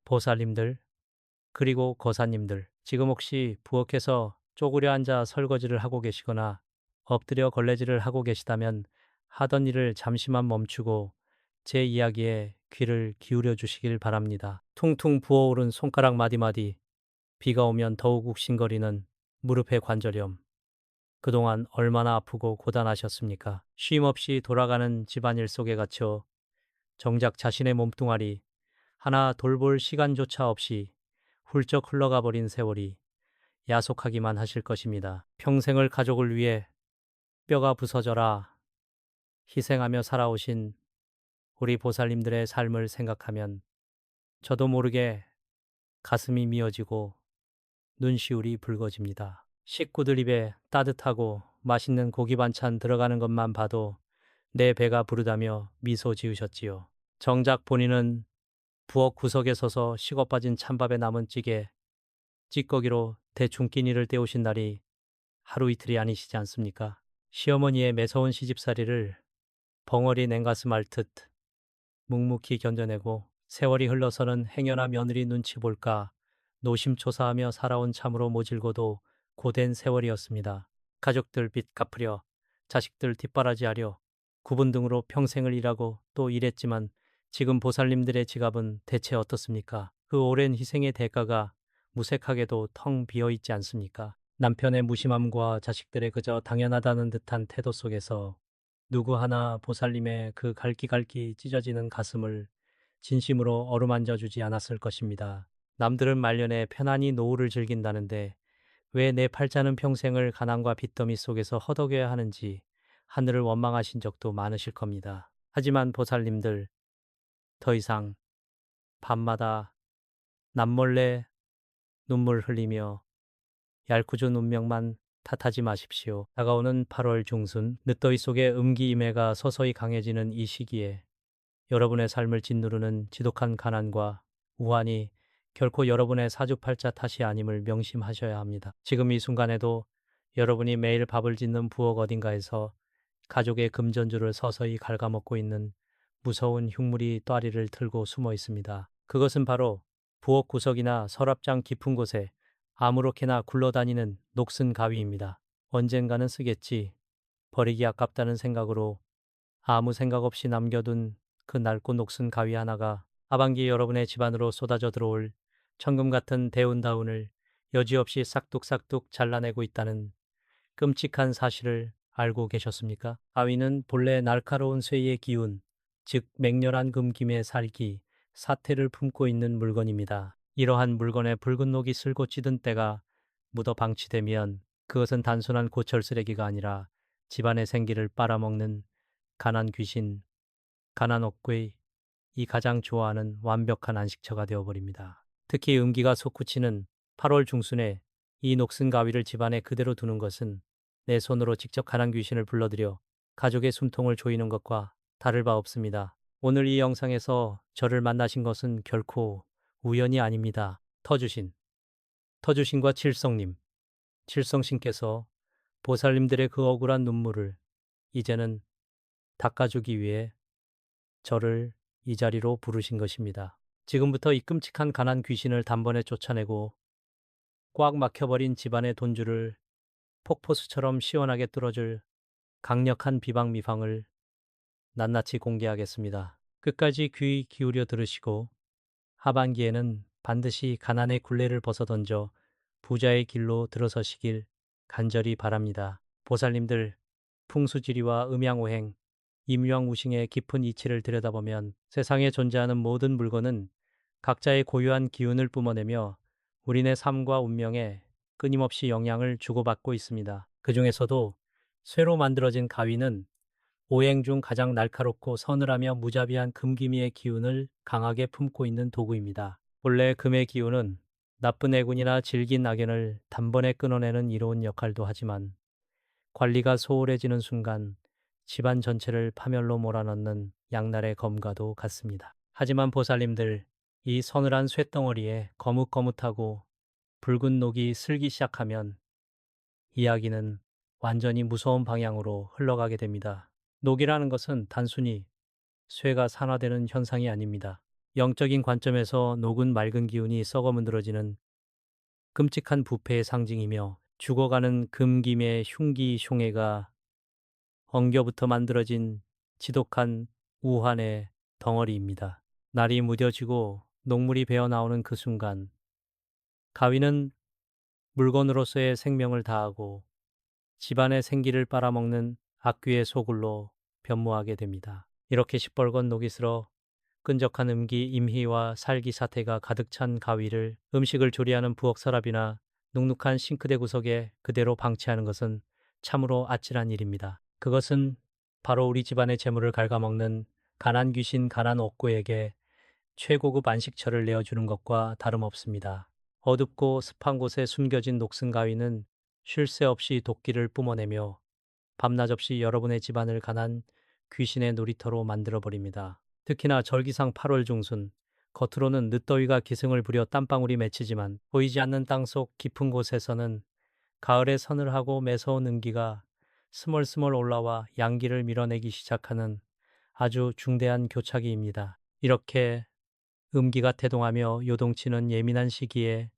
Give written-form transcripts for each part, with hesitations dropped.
보살님들, 그리고 거사님들, 지금 혹시 부엌에서 쪼그려 앉아 설거지를 하고 계시거나 엎드려 걸레질을 하고 계시다면 하던 일을 잠시만 멈추고 제 이야기에 귀를 기울여 주시길 바랍니다. 퉁퉁 부어오른 손가락 마디마디, 비가 오면 더욱 욱신거리는 무릎의 관절염. 그동안 얼마나 아프고 고단하셨습니까? 쉼 없이 돌아가는 집안일 속에 갇혀 정작 자신의 몸뚱아리 하나 돌볼 시간조차 없이 훌쩍 흘러가 버린 세월이 야속하기만 하실 것입니다. 평생을 가족을 위해 뼈가 부서져라 희생하며 살아오신 우리 보살님들의 삶을 생각하면 저도 모르게 가슴이 미어지고 눈시울이 붉어집니다. 식구들 입에 따뜻하고 맛있는 고기 반찬 들어가는 것만 봐도 내 배가 부르다며 미소 지으셨지요. 정작 본인은 부엌 구석에 서서 식어 빠진 찬밥에 남은 찌개, 찌꺼기로 대충 끼니를 때우신 날이 하루 이틀이 아니시지 않습니까? 시어머니의 매서운 시집살이를 벙어리 냉가슴 앓듯 묵묵히 견뎌내고 세월이 흘러서는 행여나 며느리 눈치 볼까 노심초사하며 살아온 참으로 모질고도 고된 세월이었습니다. 가족들 빚 갚으려, 자식들 뒷바라지하려 구분 등으로 평생을 일하고 또 일했지만 지금 보살님들의 지갑은 대체 어떻습니까? 그 오랜 희생의 대가가 무색하게도 텅 비어 있지 않습니까? 남편의 무심함과 자식들의 그저 당연하다는 듯한 태도 속에서 누구 하나 보살님의 그 갈기갈기 찢어지는 가슴을 진심으로 어루만져 주지 않았을 것입니다. 남들은 말년에 편안히 노후를 즐긴다는데 왜 내 팔자는 평생을 가난과 빚더미 속에서 허덕여야 하는지 하늘을 원망하신 적도 많으실 겁니다. 하지만 보살님들, 더 이상 밤마다 남몰래 눈물 흘리며 얄궂은 운명만 탓하지 마십시오. 다가오는 8월 중순, 늦더위 속에 음기임해가 서서히 강해지는 이 시기에 여러분의 삶을 짓누르는 지독한 가난과 우환이 결코 여러분의 사주팔자 탓이 아님을 명심하셔야 합니다. 지금 이 순간에도 여러분이 매일 밥을 짓는 부엌 어딘가에서 가족의 금전주를 서서히 갉아먹고 있는 무서운 흉물이 또아리를 틀고 숨어 있습니다. 그것은 바로 부엌 구석이나 서랍장 깊은 곳에 아무렇게나 굴러다니는 녹슨 가위입니다. 언젠가는 쓰겠지. 버리기 아깝다는 생각으로 아무 생각 없이 남겨둔 그 낡고 녹슨 가위 하나가 하반기 여러분의 집안으로 쏟아져 들어올 천금 같은 대운다운을 여지없이 싹둑싹둑 잘라내고 있다는 끔찍한 사실을 알고 계셨습니까? 가위는 본래 날카로운 쇠의 기운, 즉 맹렬한 금김의 살기, 사태를 품고 있는 물건입니다. 이러한 물건에 붉은 녹이 슬고 찌든 때가 묻어 방치되면 그것은 단순한 고철 쓰레기가 아니라 집안의 생기를 빨아먹는 가난 귀신, 가난 억귀, 이 가장 좋아하는 완벽한 안식처가 되어버립니다. 특히 음기가 솟구치는 8월 중순에 이 녹슨 가위를 집안에 그대로 두는 것은 내 손으로 직접 가난 귀신을 불러들여 가족의 숨통을 조이는 것과 다를 바 없습니다. 오늘 이 영상에서 저를 만나신 것은 결코 우연이 아닙니다. 터주신과 칠성님, 칠성신께서 보살님들의 그 억울한 눈물을 이제는 닦아주기 위해 저를 이 자리로 부르신 것입니다. 지금부터 이 끔찍한 가난 귀신을 단번에 쫓아내고 꽉 막혀버린 집안의 돈줄을 폭포수처럼 시원하게 뚫어줄 강력한 비방미방을 낱낱이 공개하겠습니다. 끝까지 귀 기울여 들으시고 하반기에는 반드시 가난의 굴레를 벗어던져 부자의 길로 들어서시길 간절히 바랍니다. 보살님들, 풍수지리와 음양오행, 임유왕무싱의 깊은 이치를 들여다보면 세상에 존재하는 모든 물건은 각자의 고유한 기운을 뿜어내며 우리네 삶과 운명에 끊임없이 영향을 주고받고 있습니다. 그 중에서도 쇠로 만들어진 가위는 오행 중 가장 날카롭고 서늘하며 무자비한 금기미의 기운을 강하게 품고 있는 도구입니다. 본래 금의 기운은 나쁜 애군이나 질긴 악연을 단번에 끊어내는 이로운 역할도 하지만 관리가 소홀해지는 순간 집안 전체를 파멸로 몰아넣는 양날의 검과도 같습니다. 하지만 보살님들, 이 서늘한 쇳덩어리에 거뭇거뭇하고 붉은 녹이 슬기 시작하면 이야기는 완전히 무서운 방향으로 흘러가게 됩니다. 녹이라는 것은 단순히 쇠가 산화되는 현상이 아닙니다. 영적인 관점에서 녹은 맑은 기운이 썩어 문드러지는 끔찍한 부패의 상징이며 죽어가는 금김의 흉기 흉해가 엉겨부터 만들어진 지독한 우환의 덩어리입니다. 날이 무뎌지고 녹물이 배어나오는 그 순간 가위는 물건으로서의 생명을 다하고 집안의 생기를 빨아먹는 악귀의 소굴로 변모하게 됩니다. 이렇게 시뻘건 녹이 슬어 끈적한 음기, 임희와 살기 사태가 가득 찬 가위를 음식을 조리하는 부엌 서랍이나 눅눅한 싱크대 구석에 그대로 방치하는 것은 참으로 아찔한 일입니다. 그것은 바로 우리 집안의 재물을 갉아먹는 가난 귀신, 가난 옥고에게 최고급 안식처를 내어주는 것과 다름없습니다. 어둡고 습한 곳에 숨겨진 녹슨 가위는 쉴 새 없이 도끼를 뿜어내며 밤낮 없이 여러분의 집안을 가난 귀신의 놀이터로 만들어버립니다. 특히나 절기상 8월 중순, 겉으로는 늦더위가 기승을 부려 땀방울이 맺히지만 보이지 않는 땅속 깊은 곳에서는 가을의 서늘하고 매서운 음기가 스멀스멀 올라와 양기를 밀어내기 시작하는 아주 중대한 교차기입니다. 이렇게 음기가 태동하며 요동치는 예민한 시기에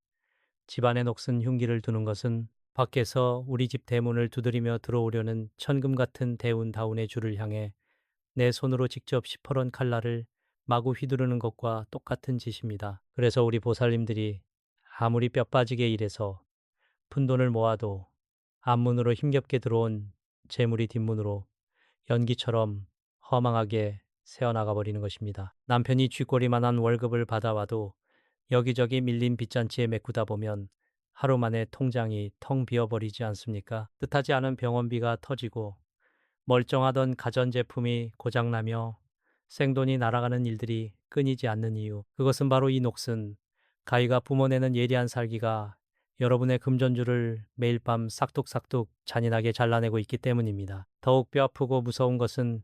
집안에 녹슨 흉기를 두는 것은 밖에서 우리 집 대문을 두드리며 들어오려는 천금 같은 대운다운의 줄을 향해 내 손으로 직접 시퍼런 칼날을 마구 휘두르는 것과 똑같은 짓입니다. 그래서 우리 보살님들이 아무리 뼈 빠지게 일해서 푼돈을 모아도 앞문으로 힘겹게 들어온 재물이 뒷문으로 연기처럼 허망하게 새어나가 버리는 것입니다. 남편이 쥐꼬리만한 월급을 받아와도 여기저기 밀린 빚잔치에 메꾸다 보면 하루 만에 통장이 텅 비어버리지 않습니까? 뜻하지 않은 병원비가 터지고 멀쩡하던 가전제품이 고장나며 생돈이 날아가는 일들이 끊이지 않는 이유. 그것은 바로 이 녹슨 가위가 뿜어내는 예리한 살기가 여러분의 금전주를 매일 밤 싹둑싹둑 잔인하게 잘라내고 있기 때문입니다. 더욱 뼈아프고 무서운 것은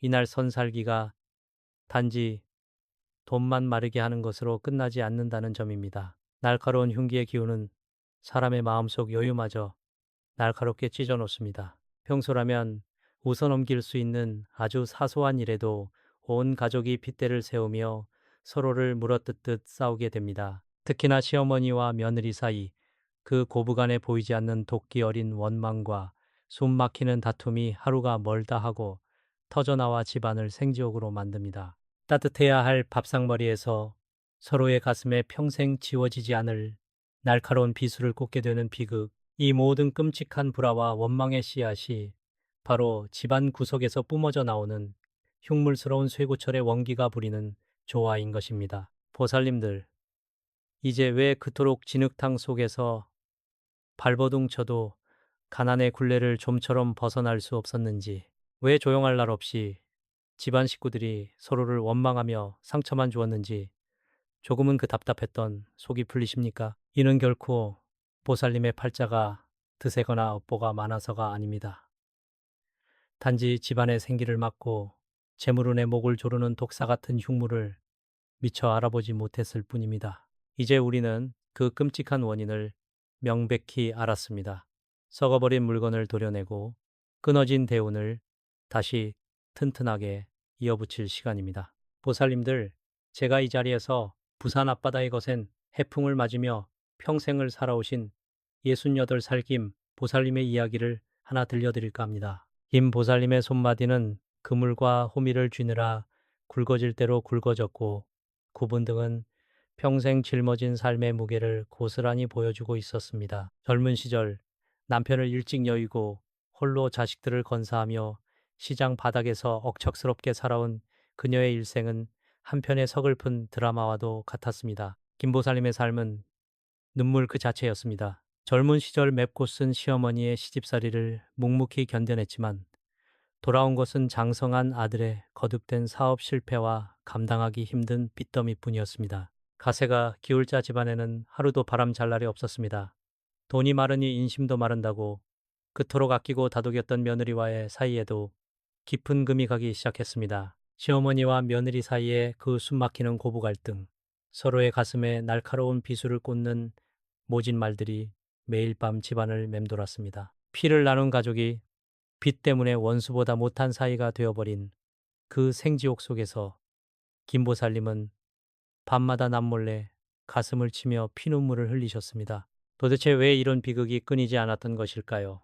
이날 선살기가 단지 돈만 마르게 하는 것으로 끝나지 않는다는 점입니다. 날카로운 흉기의 기운은 사람의 마음속 여유마저 날카롭게 찢어놓습니다. 평소라면 웃어 넘길 수 있는 아주 사소한 일에도 온 가족이 핏대를 세우며 서로를 물어뜯듯 싸우게 됩니다. 특히나 시어머니와 며느리 사이 그 고부간에 보이지 않는 도끼 어린 원망과 숨 막히는 다툼이 하루가 멀다 하고 터져나와 집안을 생지옥으로 만듭니다. 따뜻해야 할 밥상머리에서 서로의 가슴에 평생 지워지지 않을 날카로운 비수를 꽂게 되는 비극. 이 모든 끔찍한 불화와 원망의 씨앗이 바로 집안 구석에서 뿜어져 나오는 흉물스러운 쇠고철의 원기가 부리는 조화인 것입니다. 보살님들, 이제 왜 그토록 진흙탕 속에서 발버둥 쳐도 가난의 굴레를 좀처럼 벗어날 수 없었는지, 왜 조용할 날 없이 집안 식구들이 서로를 원망하며 상처만 주었는지 조금은 그 답답했던 속이 풀리십니까? 이는 결코 보살님의 팔자가 드세거나 업보가 많아서가 아닙니다. 단지 집안의 생기를 막고 재물운의 목을 조르는 독사 같은 흉물을 미처 알아보지 못했을 뿐입니다. 이제 우리는 그 끔찍한 원인을 명백히 알았습니다. 썩어버린 물건을 도려내고 끊어진 대운을 다시 튼튼하게 이어붙일 시간입니다. 보살님들, 제가 이 자리에서 부산 앞바다의 거센 해풍을 맞으며 평생을 살아오신 68살 김 보살님의 이야기를 하나 들려드릴까 합니다. 김 보살님의 손마디는 그물과 호미를 쥐느라 굵어질 대로 굵어졌고 구분 등은 평생 짊어진 삶의 무게를 고스란히 보여주고 있었습니다. 젊은 시절 남편을 일찍 여의고 홀로 자식들을 건사하며 시장 바닥에서 억척스럽게 살아온 그녀의 일생은 한편의 서글픈 드라마와도 같았습니다. 김보살님의 삶은 눈물 그 자체였습니다. 젊은 시절 맵고 쓴 시어머니의 시집살이를 묵묵히 견뎌냈지만 돌아온 것은 장성한 아들의 거듭된 사업 실패와 감당하기 힘든 빚더미뿐이었습니다. 가세가 기울자 집안에는 하루도 바람 잘 날이 없었습니다. 돈이 마르니 인심도 마른다고 그토록 아끼고 다독였던 며느리와의 사이에도 깊은 금이 가기 시작했습니다. 시어머니와 며느리 사이에 그 숨막히는 고부 갈등, 서로의 가슴에 날카로운 비수를 꽂는 모진 말들이 매일 밤 집안을 맴돌았습니다. 피를 나눈 가족이 빚 때문에 원수보다 못한 사이가 되어버린 그 생지옥 속에서 김보살님은 밤마다 남몰래 가슴을 치며 피눈물을 흘리셨습니다. 도대체 왜 이런 비극이 끊이지 않았던 것일까요?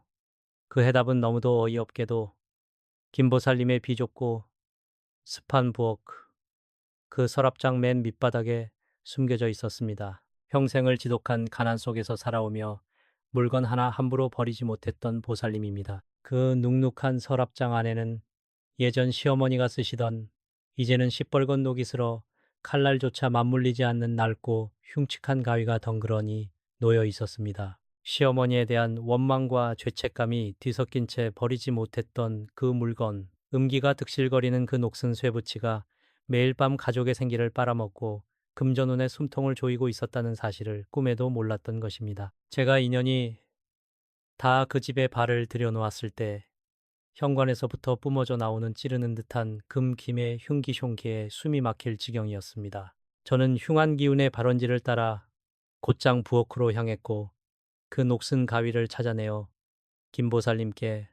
그 해답은 너무도 어이없게도 김보살님의 비좁고 습한 부엌, 그 서랍장 맨 밑바닥에 숨겨져 있었습니다. 평생을 지독한 가난 속에서 살아오며 물건 하나 함부로 버리지 못했던 보살님입니다. 그 눅눅한 서랍장 안에는 예전 시어머니가 쓰시던 이제는 시뻘건 녹이슬어 칼날조차 맞물리지 않는 낡고 흉측한 가위가 덩그러니 놓여 있었습니다. 시어머니에 대한 원망과 죄책감이 뒤섞인 채 버리지 못했던 그 물건, 음기가 득실거리는 그 녹슨 쇠붙이가 매일 밤 가족의 생기를 빨아먹고 금전운의 숨통을 조이고 있었다는 사실을 꿈에도 몰랐던 것입니다. 제가 인연이 다 그 집에 발을 들여놓았을 때 현관에서부터 뿜어져 나오는 찌르는 듯한 금김의 흉기숑기에 숨이 막힐 지경이었습니다. 저는 흉한 기운의 발원지를 따라 곧장 부엌으로 향했고 그 녹슨 가위를 찾아내어 김보살님께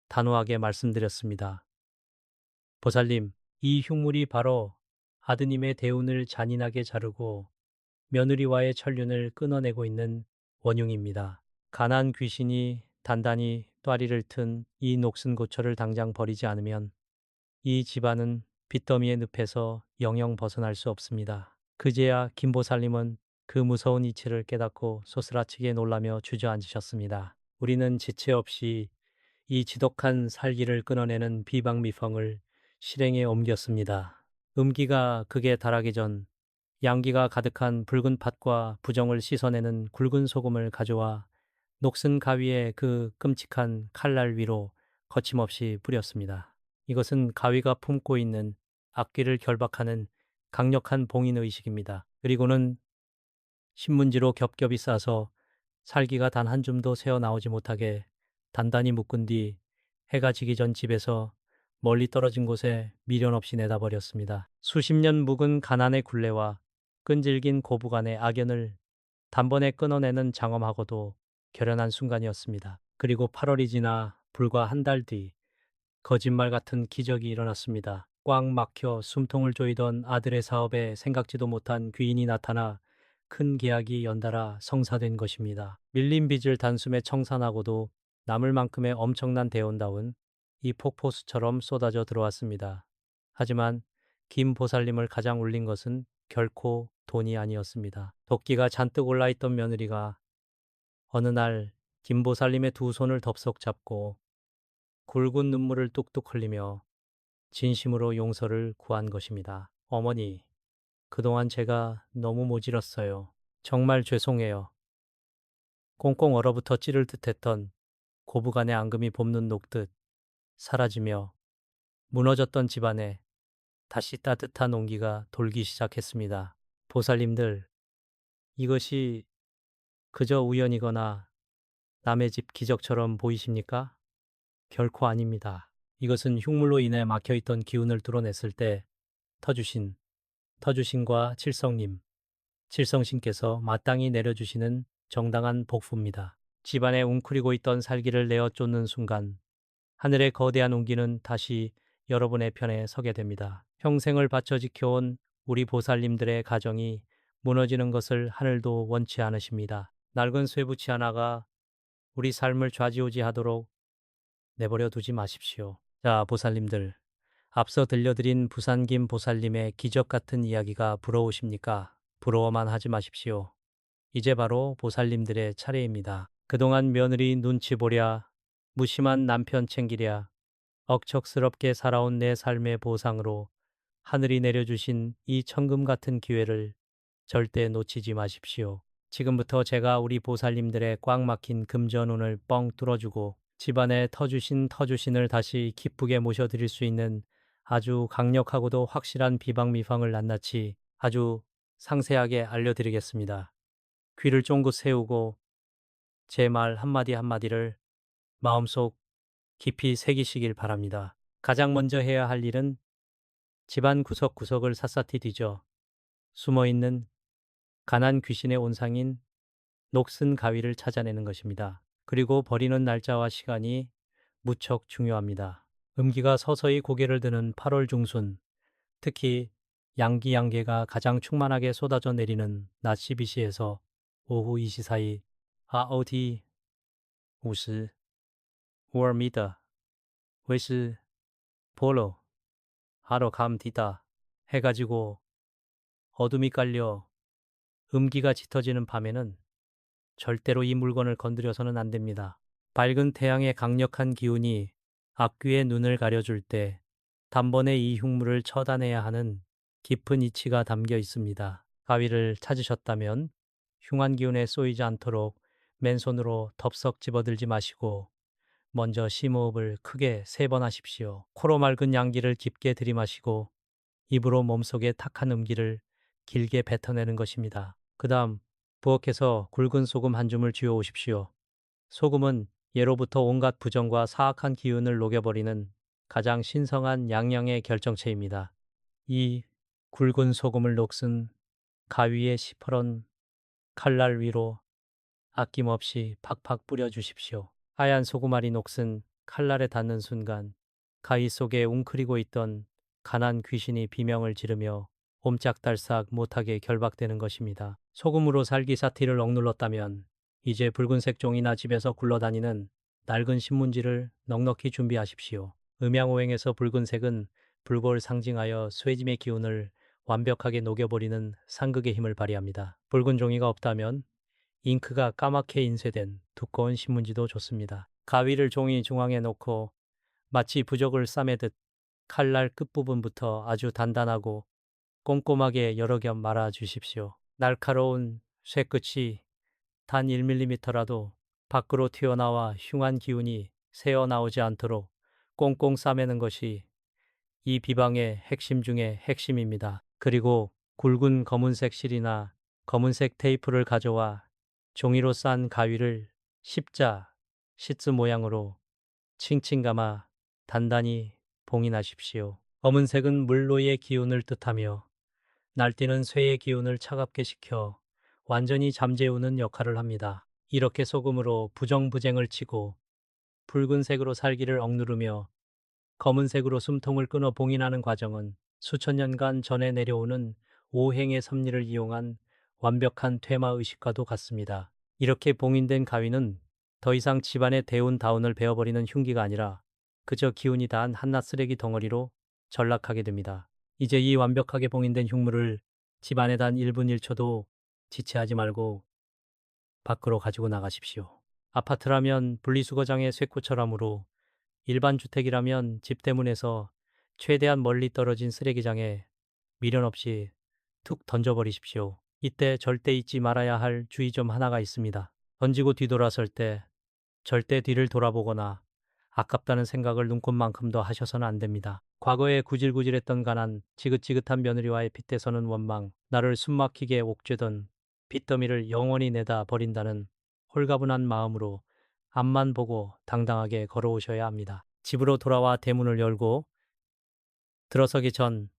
단호하게 말씀드렸습니다. 보살님, 이 흉물이 바로 아드님의 대운을 잔인하게 자르고 며느리와의 천륜을 끊어내고 있는 원흉입니다. 가난 귀신이 단단히 또아리를 튼 이 녹슨 고철을 당장 버리지 않으면 이 집안은 빚더미의 늪에서 영영 벗어날 수 없습니다. 그제야 김보살님은 그 무서운 이치를 깨닫고 소스라치게 놀라며 주저앉으셨습니다. 우리는 지체 없이 이 지독한 살기를 끊어내는 비방미펑을 실행에 옮겼습니다. 음기가 극에 달하기 전 양기가 가득한 붉은 팥과 부정을 씻어내는 굵은 소금을 가져와 녹슨 가위에 그 끔찍한 칼날 위로 거침없이 뿌렸습니다. 이것은 가위가 품고 있는 악귀를 결박하는 강력한 봉인의식입니다. 그리고는 신문지로 겹겹이 싸서 살기가 단 한 줌도 새어나오지 못하게 단단히 묶은 뒤 해가 지기 전 집에서 멀리 떨어진 곳에 미련 없이 내다버렸습니다. 수십 년 묵은 가난의 굴레와 끈질긴 고부간의 악연을 단번에 끊어내는 장엄하고도 결연한 순간이었습니다. 그리고 8월이 지나 불과 한 달 뒤 거짓말 같은 기적이 일어났습니다. 꽉 막혀 숨통을 조이던 아들의 사업에 생각지도 못한 귀인이 나타나 큰 계약이 연달아 성사된 것입니다. 밀린 빚을 단숨에 청산하고도 남을 만큼의 엄청난 대원다운 이 폭포수처럼 쏟아져 들어왔습니다. 하지만 김 보살님을 가장 울린 것은 결코 돈이 아니었습니다. 도끼가 잔뜩 올라있던 며느리가 어느 날 김보살님의 두 손을 덥석 잡고 굵은 눈물을 뚝뚝 흘리며 진심으로 용서를 구한 것입니다. 어머니, 그동안 제가 너무 모질었어요. 정말 죄송해요. 꽁꽁 얼어붙어 찌를 듯했던 고부간의 앙금이 봄눈 녹듯 사라지며 무너졌던 집안에 다시 따뜻한 온기가 돌기 시작했습니다. 보살님들, 이것이 그저 우연이거나 남의 집 기적처럼 보이십니까? 결코 아닙니다. 이것은 흉물로 인해 막혀있던 기운을 뚫어냈을 때 터주신과 칠성신께서 마땅히 내려주시는 정당한 복수입니다. 집안에 웅크리고 있던 살기를 내어 쫓는 순간 하늘의 거대한 온기는 다시 여러분의 편에 서게 됩니다. 평생을 바쳐 지켜온 우리 보살님들의 가정이 무너지는 것을 하늘도 원치 않으십니다. 낡은 쇠붙이 하나가 우리 삶을 좌지우지하도록 내버려 두지 마십시오. 자, 보살님들. 앞서 들려드린 부산김 보살님의 기적 같은 이야기가 부러우십니까? 부러워만 하지 마십시오. 이제 바로 보살님들의 차례입니다. 그동안 며느리 눈치 보랴, 무심한 남편 챙기랴, 억척스럽게 살아온 내 삶의 보상으로 하늘이 내려주신 이 천금 같은 기회를 절대 놓치지 마십시오. 지금부터 제가 우리 보살님들의 꽉 막힌 금전운을 뻥 뚫어주고 집안에 터주신을 다시 기쁘게 모셔드릴 수 있는 아주 강력하고도 확실한 비방미방을 낱낱이 아주 상세하게 알려드리겠습니다. 귀를 쫑긋 세우고 제 말 한마디 한마디를 마음속 깊이 새기시길 바랍니다. 가장 먼저 해야 할 일은 집안 구석구석을 샅샅이 뒤져 숨어있는 가난 귀신의 온상인 녹슨 가위를 찾아내는 것입니다. 그리고 버리는 날짜와 시간이 무척 중요합니다. 음기가 서서히 고개를 드는 8월 중순, 특히 양기양개가 가장 충만하게 쏟아져 내리는 낮 12시에서 오후 2시 사이 ROT 50 5m 卫视 포로 하러 감디다 해가지고 어둠이 깔려 음기가 짙어지는 밤에는 절대로 이 물건을 건드려서는 안 됩니다. 밝은 태양의 강력한 기운이 앞귀의 눈을 가려줄 때 단번에 이 흉물을 처단해야 하는 깊은 이치가 담겨 있습니다. 가위를 찾으셨다면 흉한 기운에 쏘이지 않도록 맨손으로 덥석 집어들지 마시고 먼저 심호흡을 크게 3번 하십시오. 코로 맑은 양기를 깊게 들이마시고 입으로 몸속의 탁한 음기를 길게 뱉어내는 것입니다. 그 다음 부엌에서 굵은 소금 한 줌을 쥐어 오십시오. 소금은 예로부터 온갖 부정과 사악한 기운을 녹여버리는 가장 신성한 양양의 결정체입니다. 이 굵은 소금을 녹슨 가위의 시퍼런 칼날 위로 아낌없이 팍팍 뿌려주십시오. 하얀 소금알이 녹슨 칼날에 닿는 순간 가위 속에 웅크리고 있던 가난 귀신이 비명을 지르며 옴짝달싹 못하게 결박되는 것입니다. 소금으로 살기사티를 억눌렀다면 이제 붉은색 종이나 집에서 굴러다니는 낡은 신문지를 넉넉히 준비하십시오. 음양오행에서 붉은색은 불골 상징하여 쇠짐의 기운을 완벽하게 녹여버리는 상극의 힘을 발휘합니다. 붉은 종이가 없다면 잉크가 까맣게 인쇄된 두꺼운 신문지도 좋습니다. 가위를 종이 중앙에 놓고 마치 부적을 싸매듯 칼날 끝부분부터 아주 단단하고 꼼꼼하게 여러 겹 말아 주십시오. 날카로운 쇠끝이 단 1mm라도 밖으로 튀어나와 흉한 기운이 새어나오지 않도록 꽁꽁 싸매는 것이 이 비방의 핵심 중의 핵심입니다. 그리고 굵은 검은색 실이나 검은색 테이프를 가져와 종이로 싼 가위를 십자, 시츠 모양으로 칭칭 감아 단단히 봉인하십시오. 검은색은 물로의 기운을 뜻하며 날뛰는 쇠의 기운을 차갑게 식혀 완전히 잠재우는 역할을 합니다. 이렇게 소금으로 부정부쟁을 치고 붉은색으로 살기를 억누르며 검은색으로 숨통을 끊어 봉인하는 과정은 수천 년간 전해 내려오는 오행의 섭리를 이용한 완벽한 퇴마의식과도 같습니다. 이렇게 봉인된 가위는 더 이상 집안의 대운 다운을 베어버리는 흉기가 아니라 그저 기운이 다한 한낱 쓰레기 덩어리로 전락하게 됩니다. 이제 이 완벽하게 봉인된 흉물을 집안에 단 1분 1초도 지체하지 말고 밖으로 가지고 나가십시오. 아파트라면 분리수거장의 쇠고철함으로 일반 주택이라면 집 대문에서 최대한 멀리 떨어진 쓰레기장에 미련 없이 툭 던져버리십시오. 이때 절대 잊지 말아야 할 주의점 하나가 있습니다. 던지고 뒤돌아설 때 절대 뒤를 돌아보거나 아깝다는 생각을 눈꼽만큼도 하셔서는 안 됩니다. 과거에 구질구질했던 가난, 지긋지긋한 며느리와의 핏대서는 원망, 나를 숨막히게 옥죄던 빚더미를 영원히 내다 버린다는 홀가분한 마음으로 앞만 보고 당당하게 걸어오셔야 합니다. 집으로 돌아와 대문을 열고 들어서기 전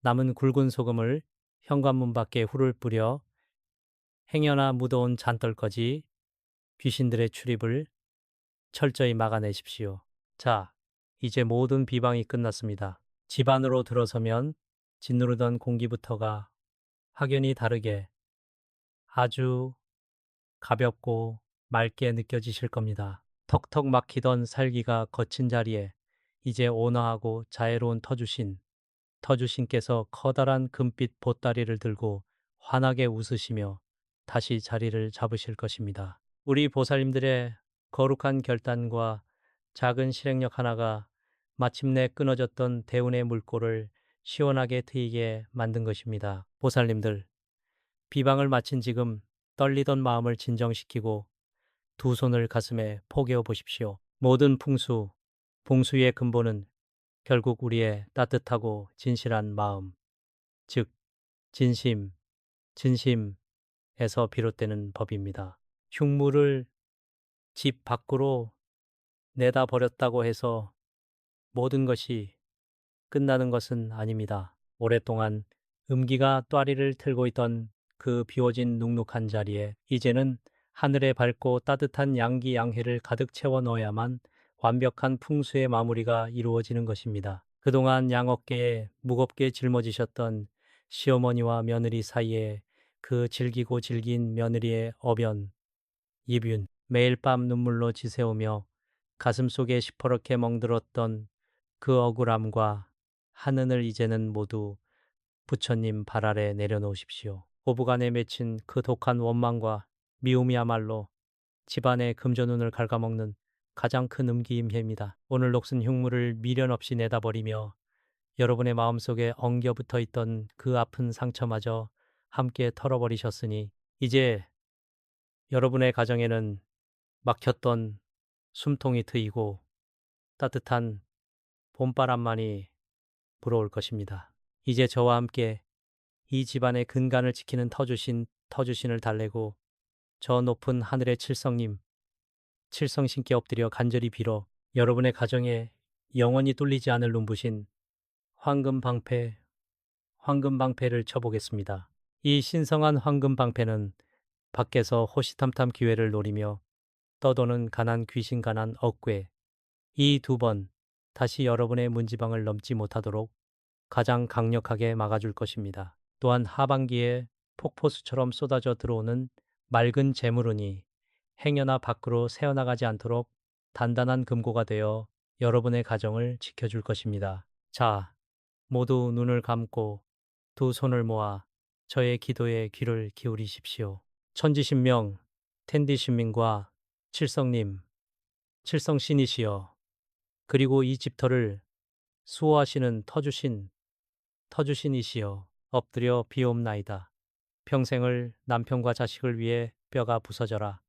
남은 굵은 소금을 현관문 밖에 훌을 뿌려 행여나 묻어온 잔떨거지 귀신들의 출입을 철저히 막아내십시오. 자, 이제 모든 비방이 끝났습니다. 집 안으로 들어서면 짓누르던 공기부터가 확연히 다르게 아주 가볍고 맑게 느껴지실 겁니다. 턱턱 막히던 살기가 거친 자리에 이제 온화하고 자애로운 터주신께서 커다란 금빛 보따리를 들고 환하게 웃으시며 다시 자리를 잡으실 것입니다. 우리 보살님들의 거룩한 결단과 작은 실행력 하나가 마침내 끊어졌던 대운의 물꼬를 시원하게 트이게 만든 것입니다. 보살님들, 비방을 마친 지금 떨리던 마음을 진정시키고 두 손을 가슴에 포개어 보십시오. 모든 봉수의 근본은 결국 우리의 따뜻하고 진실한 마음, 즉 진심에서 비롯되는 법입니다. 흉물을 집 밖으로 내다 버렸다고 해서 모든 것이 끝나는 것은 아닙니다. 오랫동안 음기가 또아리를 틀고 있던 그 비워진 눅눅한 자리에 이제는 하늘의 밝고 따뜻한 양기 양해를 가득 채워 넣어야만 완벽한 풍수의 마무리가 이루어지는 것입니다. 그동안 양 어깨에 무겁게 짊어지셨던 시어머니와 며느리 사이에 그 질기고 질긴 며느리의 어변, 이뷴, 매일 밤 눈물로 지새우며 가슴속에 시퍼렇게 멍들었던 그 억울함과 한은을 이제는 모두 부처님 발 아래 내려놓으십시오. 고부간에 맺힌 그 독한 원망과 미움이야말로 집안의 금전운을 갉아먹는 가장 큰 음기임해입니다. 오늘 녹슨 흉물을 미련 없이 내다버리며 여러분의 마음속에 엉겨붙어 있던 그 아픈 상처마저 함께 털어버리셨으니 이제 여러분의 가정에는 막혔던 숨통이 트이고 따뜻한 봄바람만이 불어올 것입니다. 이제 저와 함께 이 집안의 근간을 지키는 터주신을 달래고 저 높은 하늘의 칠성신께 엎드려 간절히 빌어 여러분의 가정에 영원히 뚫리지 않을 눈부신 황금방패를 쳐보겠습니다. 이 신성한 황금방패는 밖에서 호시탐탐 기회를 노리며 떠도는 가난 귀신 가난 억괴 이 두 번 다시 여러분의 문지방을 넘지 못하도록 가장 강력하게 막아줄 것입니다. 또한 하반기에 폭포수처럼 쏟아져 들어오는 맑은 재물운이 행여나 밖으로 새어나가지 않도록 단단한 금고가 되어 여러분의 가정을 지켜줄 것입니다. 자, 모두 눈을 감고 두 손을 모아 저의 기도에 귀를 기울이십시오. 천지신명, 텐디신민과 칠성님, 칠성신이시여, 그리고 이 집터를 수호하시는 터주신이시여, 엎드려 비옵나이다. 평생을 남편과 자식을 위해 뼈가 부서져라.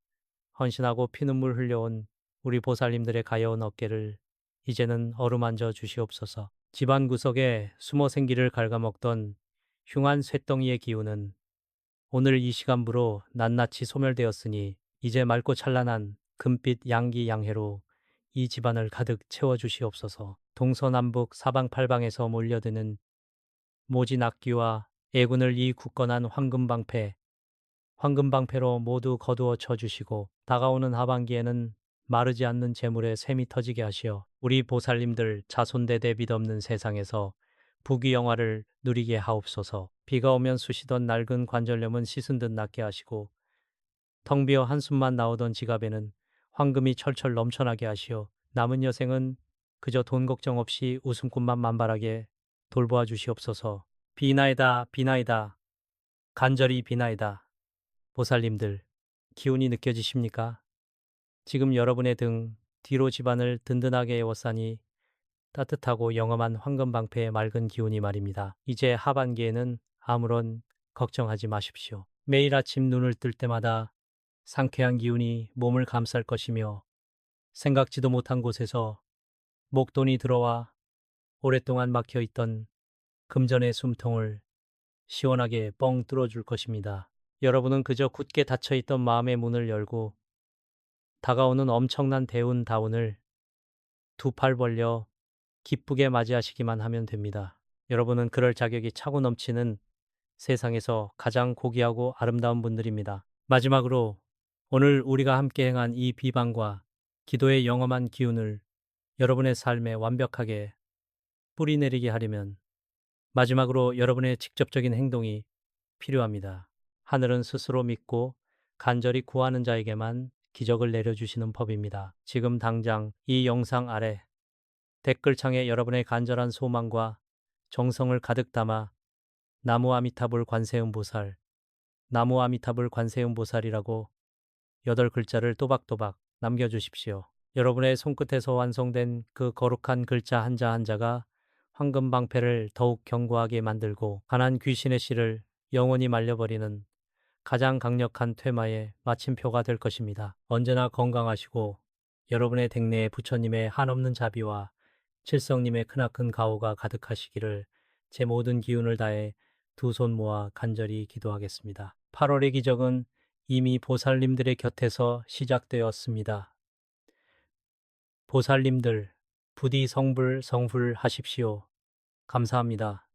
헌신하고 피눈물 흘려온 우리 보살님들의 가여운 어깨를 이제는 어루만져 주시옵소서. 집안 구석에 숨어 생기를 갉아먹던 흉한 쇳덩이의 기운은 오늘 이 시간부로 낱낱이 소멸되었으니 이제 맑고 찬란한 금빛 양기양해로 이 집안을 가득 채워주시옵소서. 동서남북 사방팔방에서 몰려드는 모진 악귀와 애군을 이 굳건한 황금방패로 모두 거두어 쳐주시고 다가오는 하반기에는 마르지 않는 재물에 샘이 터지게 하시어 우리 보살님들 자손대대 빚없는 세상에서 부귀영화를 누리게 하옵소서. 비가 오면 쑤시던 낡은 관절염은 씻은 듯 낫게 하시고 텅 비어 한숨만 나오던 지갑에는 황금이 철철 넘쳐나게 하시어 남은 여생은 그저 돈 걱정 없이 웃음꽃만 만발하게 돌보아 주시옵소서. 비나이다 비나이다 간절히 비나이다. 보살님들 기운이 느껴지십니까? 지금 여러분의 등 뒤로 집안을 든든하게 에워싸니 따뜻하고 영험한 황금방패의 맑은 기운이 말입니다. 이제 하반기에는 아무런 걱정하지 마십시오. 매일 아침 눈을 뜰 때마다 상쾌한 기운이 몸을 감쌀 것이며 생각지도 못한 곳에서 목돈이 들어와 오랫동안 막혀있던 금전의 숨통을 시원하게 뻥 뚫어줄 것입니다. 여러분은 그저 굳게 닫혀있던 마음의 문을 열고 다가오는 엄청난 대운다운을 두 팔 벌려 기쁘게 맞이하시기만 하면 됩니다. 여러분은 그럴 자격이 차고 넘치는 세상에서 가장 고귀하고 아름다운 분들입니다. 마지막으로 오늘 우리가 함께 행한 이 비방과 기도의 영험한 기운을 여러분의 삶에 완벽하게 뿌리내리게 하려면 마지막으로 여러분의 직접적인 행동이 필요합니다. 하늘은 스스로 믿고 간절히 구하는 자에게만 기적을 내려주시는 법입니다. 지금 당장 이 영상 아래 댓글창에 여러분의 간절한 소망과 정성을 가득 담아 나무 아미타불 관세음보살, 나무 아미타불 관세음보살이라고 8글자를 또박또박 남겨주십시오. 여러분의 손끝에서 완성된 그 거룩한 글자 한자 한자가 황금방패를 더욱 견고하게 만들고 가난 귀신의 씨를 영원히 말려버리는 가장 강력한 퇴마의 마침표가 될 것입니다. 언제나 건강하시고 여러분의 댁내에 부처님의 한없는 자비와 칠성님의 크나큰 가호가 가득하시기를 제 모든 기운을 다해 두 손 모아 간절히 기도하겠습니다. 8월의 기적은 이미 보살님들의 곁에서 시작되었습니다. 보살님들 부디 성불 성불하십시오. 감사합니다.